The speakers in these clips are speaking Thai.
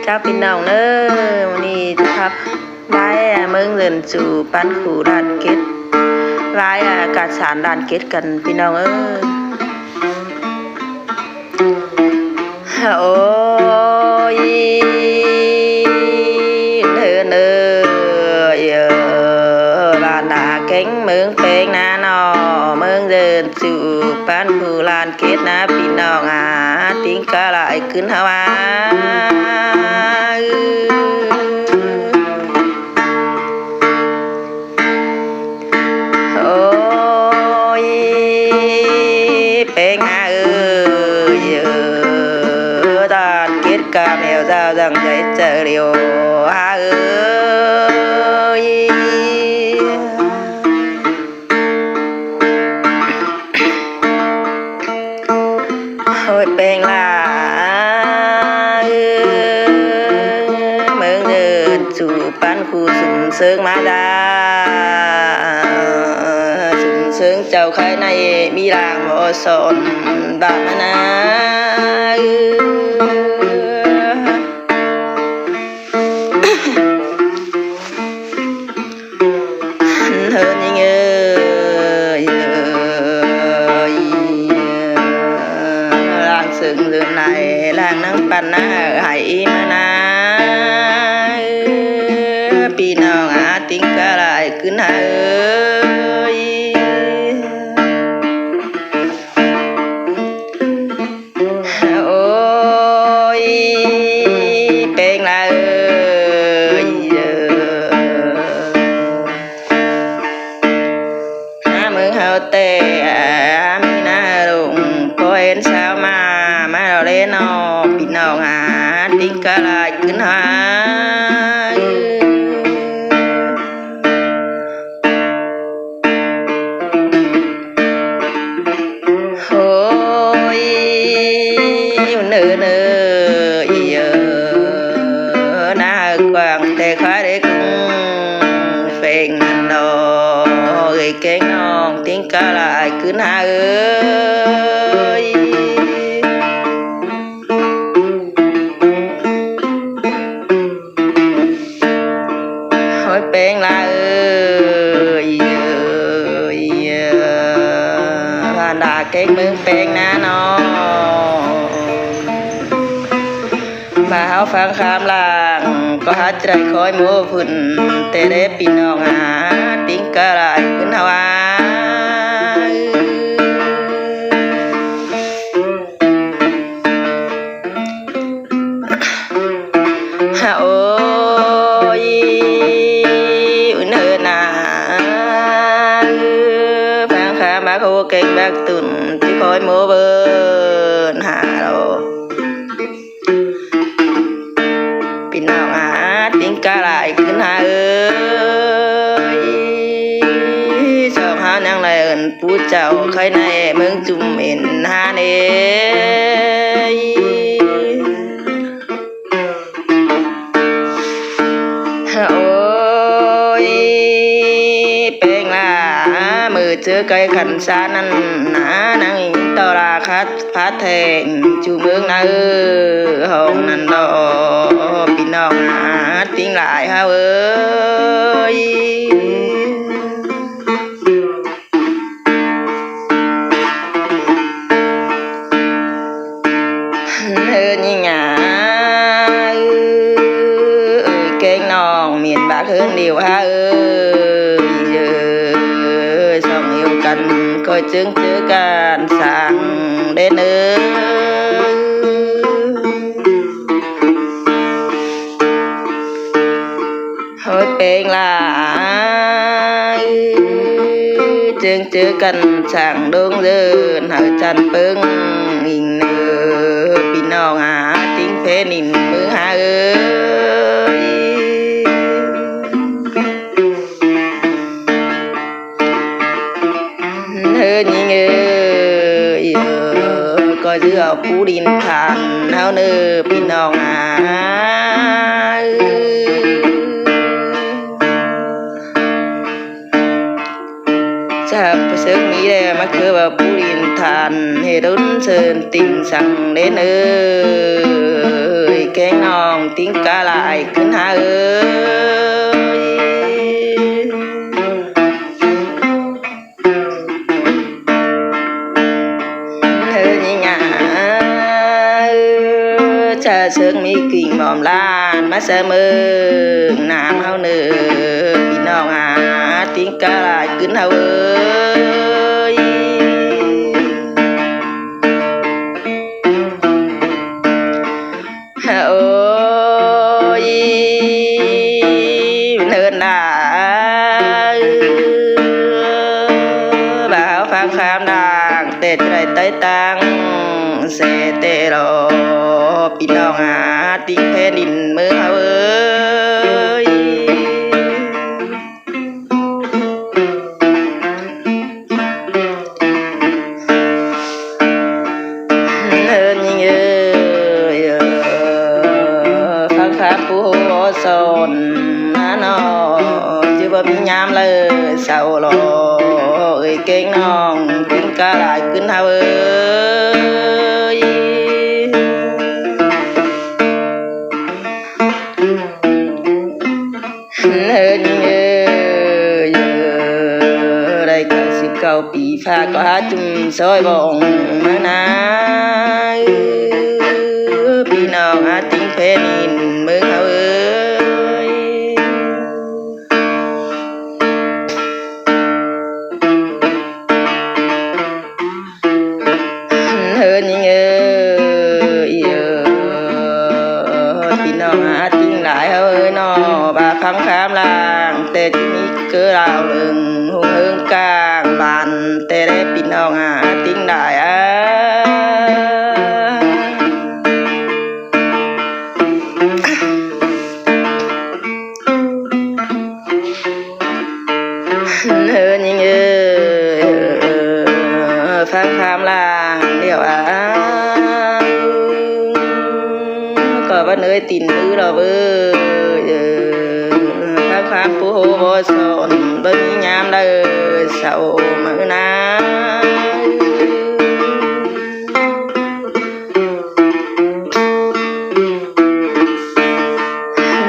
เจ้าพี่น้องเนอวันนี้จะพับไล่เมืองเดินสู่ปั้นขู่ด่านเกตไล่กาศสารด่านเกตกันพี่น้องโอ้ยเนอบ้านนาเก่งเมืองเป็งนะนอเมืองเดินสู่ปั้นขู่ด่านเกตนะพี่น้องติ้งก็ไหลขึ้นฮาวาเป็นตอนคิดกับแมวเจ้าดังใจเจอเดียวโอ้ยเป็นละเมืองเดินสู่ปั้นคู่สุ่มเสริงมาดาเชิงเจ้าใครในมีรางบ่สนบางนาเฮินยังรางซึ่งเรือนในรางนังปันนาให้มานาพี่น้องติ้งกะไรขึ้นหาแต่มีหน้าลุงพอเห็นเช้ามาเราเล่นอพี่น้องติ้งกะลายขึ้นหาโอ้ยเนอหน้ากว้างแต่ขาเด็กเฟ่งนอเก่งน้องติ้งกะลายขึ้นหาโอ้ยเป็นละบ้านดาเก่งเมืองเป็นนะน้องมาเฮาฟังคำลางก็หาใจคอยมัวฝุ่นแต่ได้พี่น้องติ้งกะลายขึ้นหาโอ้ยเนินฟังคำบักโฮเก่งบักตุนที่คอยมัวเบิร์นหาเราพี่น้องติ้งกะลายขึ้นหาชอบหานังไรผู้เจ้าใครในเมืองจุ่มเห็นหาเนโอ้ยเป็นละมือเจอไก่ขันซานั่นนั่งต่อราคัดพัดแทงจูเมืองห้องนั่นดอพี่น้องติ้งหลายเอ้ยเฮินยังเก่งน้องเมียนบากเฮินเดียวสองอยู่กันก็จึงเจอกันสั่งเด่นโอ้ยเป็นละจึงเจอกันสั่งดงเดินหาจันเปิ้งอิงพี่น้องติ้งเพนินมือเฮินยังก็เชื่อผู้ดินทานเฮาเนอพี่น้องจะประเสริฐมีได้มาคือว่าผู้ดินทานให้รุ่นเชิญติ่งสั่งเด่นแกงน้อง ติ้งกะลายขึ้นหาเอ้ยเธอนี่งาจะเชิงมีกิ่งหมอมล้านมาเสมอน้ำเฮาเนื้อพี่น้องติ้งกะลายขึ้นหาเอ้ยโอ้ยเนินหนาบ่าวฟังคำดังเตะใจเตยตังเสเตโรพี่น้องติ้งแผ่นดินเมืองเฮาเอ้ยเนินยิงเอ้ยฟังคำผู้สอนน้อจะบ่มียามเลยเศร้าหลอเอ้ยเก่งน้องติ้งกะลายขึ้นเฮาเอ้ยเนินเอ้ยได้99 ปีฝากก็หาจุ่มซอยบ่องมานาพี่น้องติ้งแผ่นดินเมืองเฮาเอ้ยเฮินยิงเอ้ยพี่น้องติ้งหลายเฮาเอ้ยน้อบาฟังคำลางแต่ที่มีเกือราวเรื่องหงเฮิงกลางบ้านแต่ได้พี่น้องติ้งหลายเฮินยิงเอ้ยฟังคำลางเดี๋ยวก็ว่าเนยตินมือเราเบ้อฟังคำผู้บ่สอนบ่มียามเลยเศร้ามือนา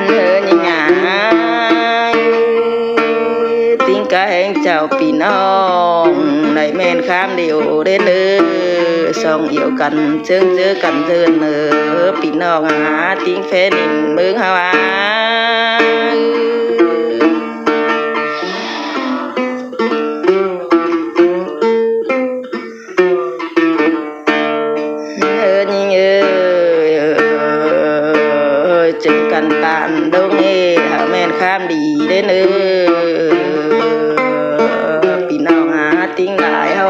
เนินยิงติ้งกะแห่งเจ้าพี่น้องได้แม่นคำเดียวเด้อเด้อสองเอี่ยวกันเชิงเจอกันเทินเนอพี่น้องติ้งแผ่นดินเมืองเฮาเฮินยิงเอ้ยเจอกันปานดงเอ้เฮาแม่นคำดีเด้อเด้อพี่น้องติ้งหลายเฮา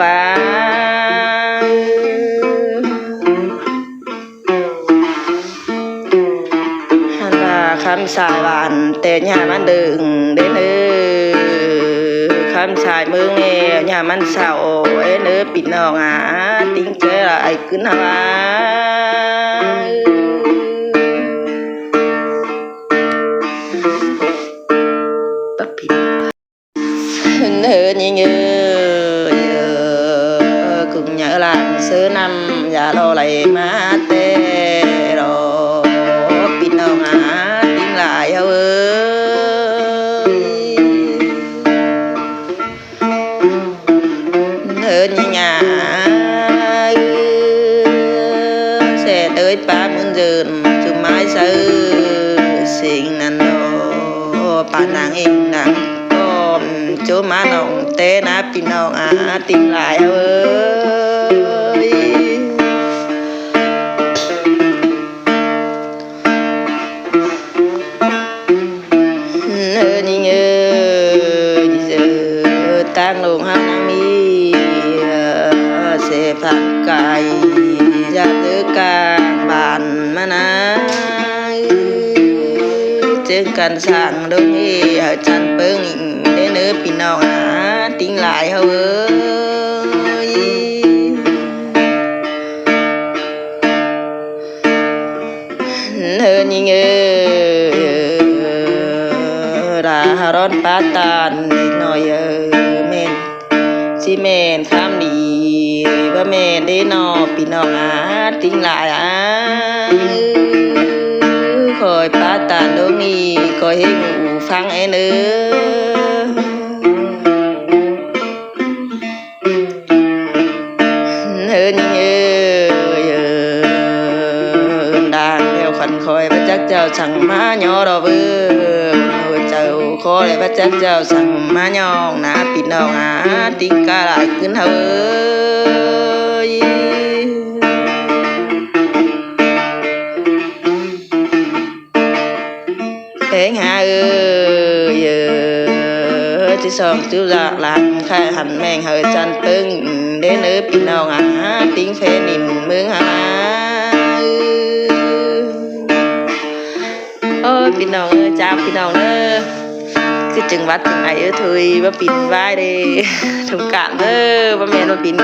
หันว่าคำสายหวานแต่ยามันดึงเด้อเด้อคำสายเมืองนี่ยามันเศร้าเอ้เด้อพี่น้องติ้งเจอหลายขึ้นเฮาปะผิดเนินยิงเอ้ยcùng nhớ làng xưa năm già lo lại má tê rồi pin đâu tiếng lại hao ơi hơn như nhà xe tới 30 giờ chụp máy sơ xinh năn đồ bạn nàng in nàng chỗ má nồng té ná pin nồng tìm lại ơi nhìn ơi giờ tang lùng hang nang mi sẽ phạt cài ra tới cả bàn mà na trên căn sàng đông đi ở chân bưng để nữa pin nồng tính lại hao ơi hơn nhìn ơi ra rón pát tàn nói men si men khám đi và men để nó pin nồng tính lại khỏi ฟังไอ้เนื้อเฮินđàn theo khẩn khôi bắt chắc chào chẳng má nhỏ đò vư hồi chào khó để bắt chắc chào chẳng má nhỏ nà pin đầu á tiếng ca lại cứ hơi thế ngã ơi chỉ xong chú lạc lạc khai hành men hơi chân tưng đến nơi pin đầu á tiếng phê niệm mương ôi pin đầu ơi chào pin đầu nữa cứ chừng bắt chừng này thôi bác pin vai đi thông cảm ba mẹ nó pin